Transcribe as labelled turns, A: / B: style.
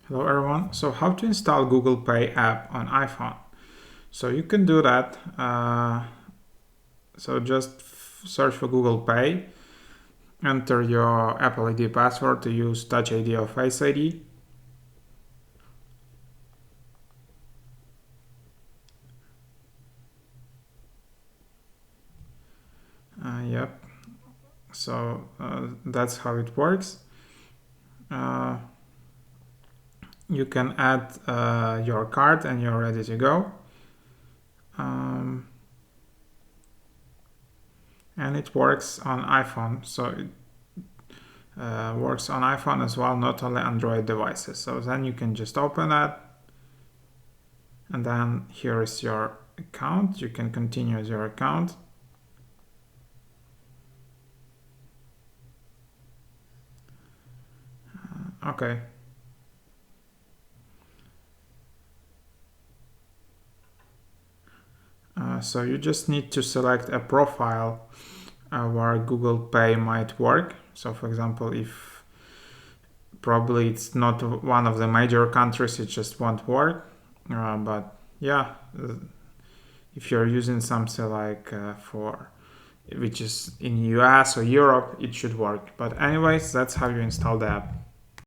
A: Hello everyone. So how to install Google Pay app on iPhone? So you can do that. So just search for Google Pay, enter your Apple ID password to use Touch ID or Face ID. Yep. So that's how it works. You can add your card and you're ready to go. And it works on iPhone, so it works on iPhone as well, not only Android devices. So then you can just open that, and then here is your account. You can continue with your account. Okay. So you just need to select a profile where Google Pay might work. So for example, if probably it's not one of the major countries, it just won't work. But yeah, if you're using something like which is in US or Europe, it should work. But anyways, that's how you install the app.